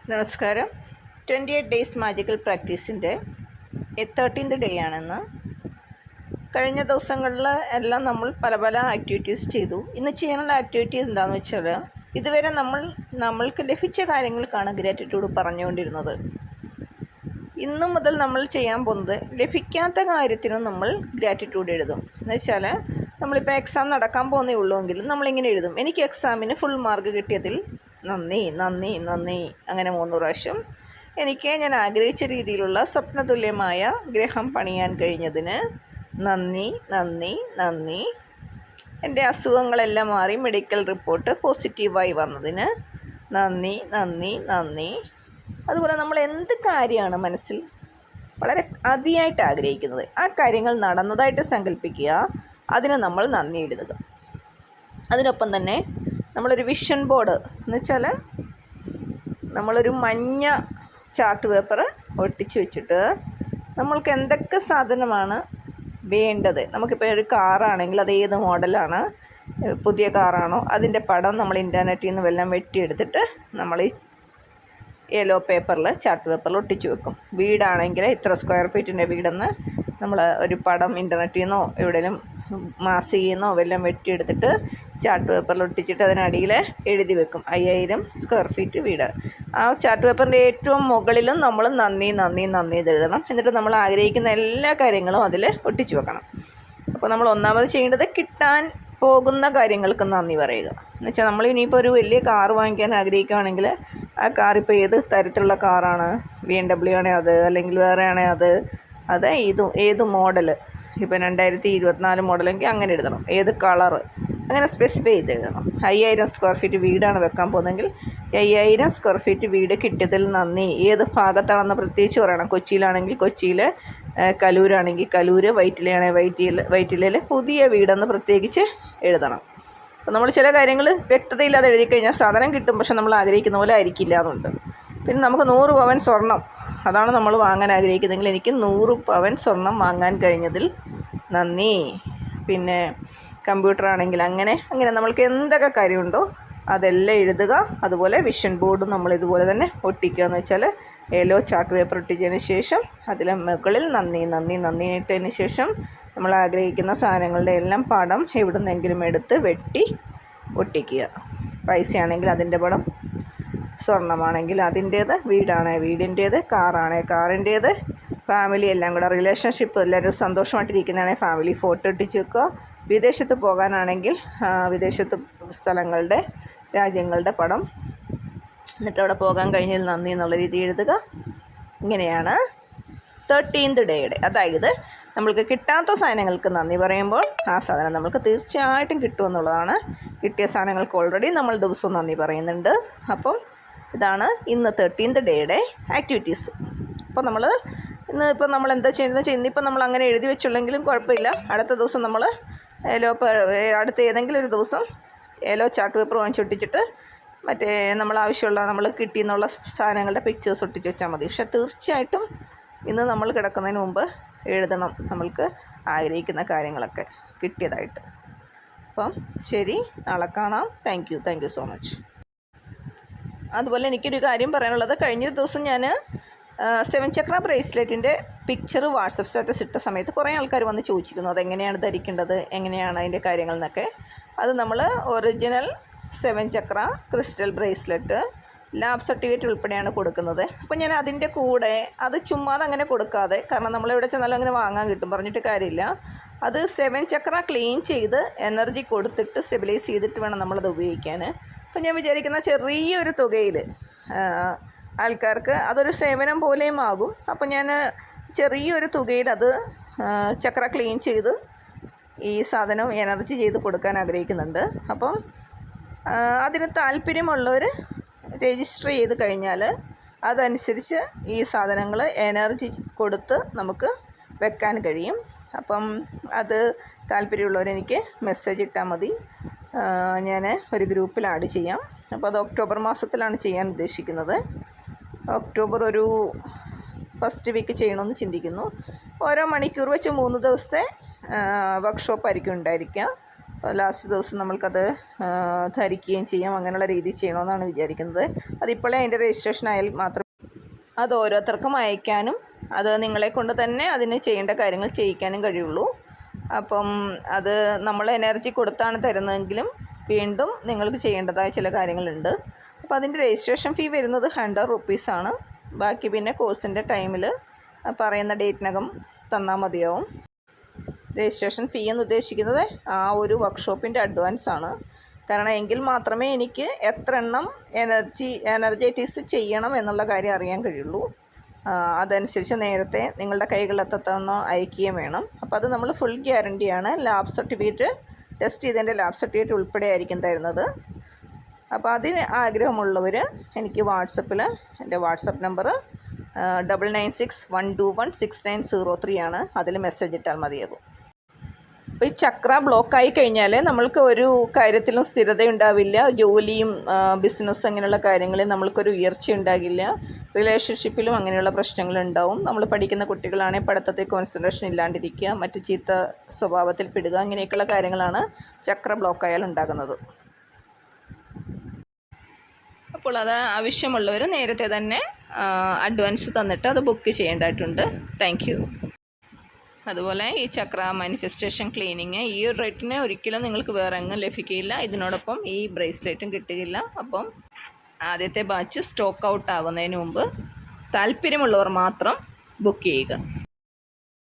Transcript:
നമസ്കാരം. 28 days magical പ്രാക്ടീസിൻ്റെ 13th day ആണെന്ന്. കഴിഞ്ഞ ദിവസങ്ങളിൽ എല്ലാം നമ്മൾ പല പല ആക്ടിവിറ്റീസ് ചെയ്തു. ഇന്ന് ചെയ്യാനുള്ള ആക്ടിവിറ്റീസ് എന്താണെന്ന് വെച്ചാൽ, ഇതുവരെ നമ്മൾക്ക് ലഭിച്ച കാര്യങ്ങൾക്കാണ് ഗ്രാറ്റിറ്റ്യൂഡ് പറഞ്ഞുകൊണ്ടിരുന്നത്. ഇന്നു മുതൽ നമ്മൾ ചെയ്യാൻ പോകുന്നത് ലഭിക്കാത്ത കാര്യത്തിന് നമ്മൾ ഗ്രാറ്റിറ്റ്യൂഡ് എഴുതും. എന്നുവെച്ചാൽ നമ്മളിപ്പോൾ എക്സാം നടക്കാൻ പോകുന്നേ ഉള്ളൂവെങ്കിലും നമ്മളിങ്ങനെ എഴുതും: എനിക്ക് എക്സാമിന് ഫുൾ മാർക്ക് കിട്ടിയതിൽ നന്ദി, നന്ദി, നന്ദി. അങ്ങനെ 3 പ്രാവശ്യം. ഞാൻ ആഗ്രഹിച്ച രീതിയിലുള്ള സ്വപ്നതുല്യമായ ഗ്രഹം പണിയാൻ കഴിഞ്ഞതിന് നന്ദി, നന്ദി, നന്ദി. എൻ്റെ അസുഖങ്ങളെല്ലാം മാറി മെഡിക്കൽ റിപ്പോർട്ട് പോസിറ്റീവായി വന്നതിന് നന്ദി, നന്ദി, നന്ദി. അതുപോലെ നമ്മൾ എന്ത് കാര്യമാണ് മനസ്സിൽ വളരെ അതിയായിട്ട് ആഗ്രഹിക്കുന്നത്, ആ കാര്യങ്ങൾ നടന്നതായിട്ട് സങ്കല്പിക്കുക. അതിന് നമ്മൾ നന്ദി എഴുതുക. അതിനൊപ്പം തന്നെ നമ്മളൊരു വിഷൻ ബോർഡ് എന്ന് വെച്ചാൽ നമ്മളൊരു മഞ്ഞ ചാർട്ട് പേപ്പർ ഒട്ടിച്ച് വെച്ചിട്ട് നമ്മൾക്ക് എന്തൊക്കെ സാധനമാണ് വേണ്ടത്, നമുക്കിപ്പോൾ ഒരു കാറാണെങ്കിൽ അത് ഏത് മോഡലാണ്, പുതിയ കാറാണോ, അതിൻ്റെ പടം നമ്മൾ ഇൻ്റർനെറ്റിൽ നിന്ന് വല്ലതും വെട്ടിയെടുത്തിട്ട് നമ്മൾ ഈ യെല്ലോ പേപ്പറിൽ ചാർട്ട് പേപ്പറിൽ ഒട്ടിച്ച് വെക്കും. വീടാണെങ്കിൽ ഇത്ര സ്ക്വയർ ഫീറ്റിൻ്റെ വീടെന്ന് നമ്മൾ ഒരു പടം ഇൻ്റർനെറ്റിൽ നിന്നോ എവിടെയെങ്കിലും മാസികയിൽ നിന്നോ വല്ലതും വെട്ടിയെടുത്തിട്ട് ചാർട്ട് പേപ്പറിൽ ഒട്ടിച്ചിട്ട് അതിനടിയിൽ എഴുതി വെക്കും 5000 സ്ക്വയർ ഫീറ്റ് വീട്. ആ ചാർട്ട് പേപ്പറിൻ്റെ ഏറ്റവും മുകളിലും നമ്മൾ നന്ദി, നന്ദി, നന്ദി എഴുതണം. എന്നിട്ട് നമ്മൾ ആഗ്രഹിക്കുന്ന എല്ലാ കാര്യങ്ങളും അതിൽ ഒട്ടിച്ച് വെക്കണം. അപ്പോൾ നമ്മൾ ഒന്നാമത് ചെയ്യേണ്ടത് കിട്ടാൻ പോകുന്ന കാര്യങ്ങൾക്ക് നന്ദി പറയുക. എന്നുവെച്ചാൽ നമ്മൾ ഇനിയിപ്പോൾ ഒരു വലിയ കാർ വാങ്ങിക്കാൻ ആഗ്രഹിക്കുകയാണെങ്കിൽ ആ കാർ ഇപ്പോൾ ഏത് തരത്തിലുള്ള കാറാണ്, BMW ആണേ അത്, അല്ലെങ്കിൽ വേറെ ആണേ അത് ഏത് മോഡൽ, ഇപ്പോൾ 2024 മോഡലെങ്കിൽ അങ്ങനെ എഴുതണം. ഏത് കളറ്, അങ്ങനെ സ്പെസിഫൈ ചെയ്ത് എഴുതണം. 5000 സ്ക്വയർ ഫീറ്റ് വീടാണ് വെക്കാൻ പോകുന്നതെങ്കിൽ 5000 സ്ക്വയർ ഫീറ്റ് വീട് കിട്ടിയതിൽ നന്ദി. ഏത് ഭാഗത്താണെന്ന് പ്രത്യേകിച്ച് പറയണം. കൊച്ചിയിലാണെങ്കിൽ കൊച്ചിയിൽ, കലൂരാണെങ്കിൽ കലൂർ, വൈറ്റിലയാണെങ്കിൽ വൈറ്റിലയിൽ പുതിയ വീടെന്ന് പ്രത്യേകിച്ച് എഴുതണം. അപ്പോൾ നമ്മൾ ചില കാര്യങ്ങൾ വ്യക്തതയില്ലാതെ എഴുതി കഴിഞ്ഞാൽ സാധനം കിട്ടും, പക്ഷെ നമ്മൾ ആഗ്രഹിക്കുന്ന പോലെ ആയിരിക്കില്ല എന്നുണ്ട്. പിന്നെ നമുക്ക് 100 പവൻ സ്വർണം, അതാണ് നമ്മൾ വാങ്ങാൻ ആഗ്രഹിക്കുന്നതെങ്കിൽ എനിക്ക് 100 പവൻ സ്വർണം വാങ്ങാൻ കഴിഞ്ഞതിൽ നന്ദി. പിന്നെ കമ്പ്യൂട്ടർ ആണെങ്കിൽ അങ്ങനെ നമ്മൾക്ക് എന്തൊക്കെ കാര്യമുണ്ടോ അതെല്ലാം എഴുതുക. അതുപോലെ വിഷൻ ബോർഡ് നമ്മൾ ഇതുപോലെ തന്നെ ഒട്ടിക്കുക. എന്ന് വെച്ചാൽ യെല്ലോ ചാർട്ട് പേപ്പർ ഒട്ടിച്ചതിന് ശേഷം അതിലെ മുകളിൽ നന്ദി, നന്ദി, നന്ദി ഇട്ടതിന് ശേഷം നമ്മൾ ആഗ്രഹിക്കുന്ന സാധനങ്ങളുടെ എല്ലാം പടം എവിടുന്നെങ്കിലും എടുത്ത് വെട്ടി ഒട്ടിക്കുക. പൈസയാണെങ്കിൽ അതിൻ്റെ പടം, സ്വർണ്ണമാണെങ്കിൽ അതിൻ്റേത്, വീടിൻ്റേത്, കാറിൻ്റേത്, ഫാമിലി എല്ലാം കൂടെ റിലേഷൻഷിപ്പ് എല്ലാവരും സന്തോഷമായിട്ടിരിക്കുന്നതാണെങ്കിൽ ഫാമിലി ഫോട്ടോ ഒട്ടിച്ച് വെക്കുക. വിദേശത്ത് പോകാനാണെങ്കിൽ വിദേശത്ത് സ്ഥലങ്ങളുടെ, രാജ്യങ്ങളുടെ പടം, എന്നിട്ട് അവിടെ പോകാൻ കഴിഞ്ഞതിൽ നന്ദി എന്നുള്ള രീതി എഴുതുക. ഇങ്ങനെയാണ് 13th ഡേയുടെ, അതായത് നമ്മൾക്ക് കിട്ടാത്ത സാധനങ്ങൾക്ക് നന്ദി പറയുമ്പോൾ ആ സാധനം നമുക്ക് തീർച്ചയായിട്ടും കിട്ടുമെന്നുള്ളതാണ്. കിട്ടിയ സാധനങ്ങൾക്ക് ഓൾറെഡി നമ്മൾ ദിവസവും നന്ദി പറയുന്നുണ്ട്. അപ്പം ഇതാണ് ഇന്ന് 13th ഡേയുടെ ആക്ടിവിറ്റീസ്. അപ്പോൾ ഇന്നിപ്പോൾ നമ്മൾ എന്താ ചെയ്യുന്നത്, ഇന്നിപ്പോൾ നമ്മൾ അങ്ങനെ എഴുതി വെച്ചുള്ളെങ്കിലും കുഴപ്പമില്ല. അടുത്ത ദിവസം നമ്മൾ അടുത്ത ഏതെങ്കിലും ഒരു ദിവസം യെല്ലോ ചാർട്ട് പേപ്പർ വാങ്ങിച്ചൊട്ടിച്ചിട്ട് മറ്റേ നമ്മൾ ആവശ്യമുള്ള നമ്മൾ കിട്ടിയെന്നുള്ള സാധനങ്ങളുടെ പിക്ചേഴ്സ് ഒട്ടിച്ച് വെച്ചാൽ മതി. പക്ഷേ തീർച്ചയായിട്ടും ഇന്ന് നമ്മൾ കിടക്കുന്നതിന് മുമ്പ് എഴുതണം നമ്മൾക്ക് ആഗ്രഹിക്കുന്ന കാര്യങ്ങളൊക്കെ കിട്ടിയതായിട്ട്. അപ്പം ശരി, നാളെ കാണാം. Thank you so much. അതുപോലെ എനിക്കൊരു കാര്യം പറയാനുള്ളത്, കഴിഞ്ഞ ദിവസം ഞാൻ 7 ചക്ര ബ്രേസ്ലെറ്റിൻ്റെ പിക്ചർ വാട്സപ്പ് സ്റ്റാറ്റസ് ഇട്ട സമയത്ത് കുറേ ആൾക്കാർ വന്ന് ചോദിച്ചിരുന്നു അതെങ്ങനെയാണ് ധരിക്കേണ്ടത്, എങ്ങനെയാണ് അതിൻ്റെ കാര്യങ്ങൾ എന്നൊക്കെ. അത് നമ്മൾ ഒറിജിനൽ 7 ചക്ര ക്രിസ്റ്റൽ ബ്രേസ്ലെറ്റ് ലാബ് സർട്ടിഫിക്കറ്റ് ഉൾപ്പെടെയാണ് കൊടുക്കുന്നത്. അപ്പോൾ ഞാൻ അതിൻ്റെ കൂടെ അത് ചുമ്മാതെ അങ്ങനെ കൊടുക്കാതെ, കാരണം നമ്മളെവിടെ ചെന്നാലും അങ്ങനെ വാങ്ങാൻ കിട്ടും, പറഞ്ഞിട്ട് കാര്യമില്ല. അത് 7 ചക്ര ക്ലീൻ ചെയ്ത് എനർജി കൊടുത്തിട്ട് സ്റ്റെബിലൈസ് ചെയ്തിട്ട് വേണം നമ്മളത് ഉപയോഗിക്കാൻ. അപ്പം ഞാൻ വിചാരിക്കുന്ന ചെറിയൊരു തുകയിൽ ആൾക്കാർക്ക് അതൊരു സേവനം പോലെയും ആകും. അപ്പം ഞാൻ ചെറിയൊരു തുകയിൽ അത് ചക്ര ക്ലീൻ ചെയ്ത് ഈ സാധനം എനർജി ചെയ്ത് കൊടുക്കാൻ ആഗ്രഹിക്കുന്നുണ്ട്. അപ്പം അതിന് താല്പര്യമുള്ളവർ രജിസ്റ്റർ ചെയ്ത് കഴിഞ്ഞാൽ അതനുസരിച്ച് ഈ സാധനങ്ങൾ എനർജി കൊടുത്ത് നമുക്ക് വെക്കാൻ കഴിയും. അപ്പം അത് താല്പര്യമുള്ളവരെനിക്ക് മെസ്സേജ് ഇട്ടാൽ മതി, ഞാൻ ഒരു ഗ്രൂപ്പിൽ ആഡ് ചെയ്യാം. അപ്പോൾ അത് ഒക്ടോബർ മാസത്തിലാണ് ചെയ്യാൻ ഉദ്ദേശിക്കുന്നത്. ഒക്ടോബർ ഒരു ഫസ്റ്റ് വീക്ക് ചെയ്യണമെന്ന് ചിന്തിക്കുന്നു. ഓരോ മണിക്കൂർ വെച്ച് 3 ദിവസത്തെ വർക്ക്ഷോപ്പായിരിക്കും ഉണ്ടായിരിക്കുക. ലാസ്റ്റ് ദിവസം നമ്മൾക്കത് ധരിക്കുകയും ചെയ്യാം. അങ്ങനെയുള്ള രീതി ചെയ്യണമെന്നാണ് വിചാരിക്കുന്നത്. അതിപ്പോഴേ അതിൻ്റെ രജിസ്ട്രേഷൻ ആയാൽ മാത്രം അത് ഓരോരുത്തർക്കും അയക്കാനും അത് നിങ്ങളെ കൊണ്ട് തന്നെ അതിന് ചെയ്യേണ്ട കാര്യങ്ങൾ ചെയ്യിക്കാനും കഴിയുള്ളൂ. അപ്പം അത് നമ്മൾ എനർജി കൊടുത്താണ് തരുന്നതെങ്കിലും വീണ്ടും നിങ്ങൾക്ക് ചെയ്യേണ്ടതായ ചില കാര്യങ്ങളുണ്ട്. അപ്പോൾ അതിൻ്റെ രജിസ്ട്രേഷൻ ഫീ വരുന്നത് 100 റുപ്പീസാണ്. ബാക്കി പിന്നെ കോഴ്സിൻ്റെ ടൈമിൽ പറയുന്ന ഡേറ്റിനകം തന്നാൽ മതിയാവും. രജിസ്ട്രേഷൻ ഫീ എന്ന് ഉദ്ദേശിക്കുന്നത് ആ ഒരു വർക്ക്ഷോപ്പിൻ്റെ അഡ്വാൻസ് ആണ്. കാരണം എങ്കിൽ മാത്രമേ എനിക്ക് എത്ര എണ്ണം എനർജൈറ്റിക്സ് ചെയ്യണം എന്നുള്ള കാര്യം അറിയാൻ കഴിയുള്ളൂ. അതനുസരിച്ച് നേരത്തെ നിങ്ങളുടെ കൈകളിലെത്തണം അയക്കുകയും വേണം. അപ്പോൾ അത് നമ്മൾ ഫുൾ ഗ്യാരണ്ടിയാണ്. ലാബ് സർട്ടിഫിക്കറ്റ് ടെസ്റ്റ് ചെയ്തതിൻ്റെ ലാബ് സർട്ടിഫിക്കറ്റ് ഉൾപ്പെടെ ആയിരിക്കും തരുന്നത്. അപ്പോൾ അതിന് ആഗ്രഹമുള്ളവർ എനിക്ക് വാട്സപ്പിൽ എൻ്റെ വാട്സപ്പ് നമ്പർ 9961216903 ആണ്. അതിൽ മെസ്സേജ് ഇട്ടാൽ മതിയാകും. അപ്പോൾ ഈ ചക്ര ബ്ലോക്കായി കഴിഞ്ഞാൽ നമ്മൾക്ക് ഒരു കാര്യത്തിലും സ്ഥിരതയുണ്ടാവില്ല. ജോലിയും ബിസിനസ് അങ്ങനെയുള്ള കാര്യങ്ങളിൽ നമ്മൾക്കൊരു ഉയർച്ച ഉണ്ടാകില്ല. റിലേഷൻഷിപ്പിലും അങ്ങനെയുള്ള പ്രശ്നങ്ങളുണ്ടാവും. നമ്മൾ പഠിക്കുന്ന കുട്ടികളാണെങ്കിൽ പഠിത്തത്തിൽ കോൺസെൻട്രേഷൻ ഇല്ലാണ്ടിരിക്കുക, മറ്റു ചീത്ത സ്വഭാവത്തിൽ പെടുക, അങ്ങനെയൊക്കെയുള്ള കാര്യങ്ങളാണ് ചക്ര ബ്ലോക്കായാൽ ഉണ്ടാകുന്നത്. അപ്പോൾ അത് ആവശ്യമുള്ളവർ നേരത്തെ തന്നെ അഡ്വാൻസ് തന്നിട്ട് അത് ബുക്ക് ചെയ്യേണ്ടതായിട്ടുണ്ട്. Thank you. അതുപോലെ ഈ ചക്ര മാനിഫെസ്റ്റേഷൻ ക്ലീനിങ് ഈ ഒരു റേറ്റിന് ഒരിക്കലും നിങ്ങൾക്ക് വേറെ എങ്ങും ലഭിക്കില്ല. ഇതിനോടൊപ്പം ഈ ബ്രേസ്ലെറ്റും കിട്ടുകയില്ല. അപ്പം ആദ്യത്തെ ബാച്ച് സ്റ്റോക്ക് ഔട്ട് ആകുന്നതിന് മുമ്പ് താല്പര്യമുള്ളവർ മാത്രം ബുക്ക് ചെയ്യുക.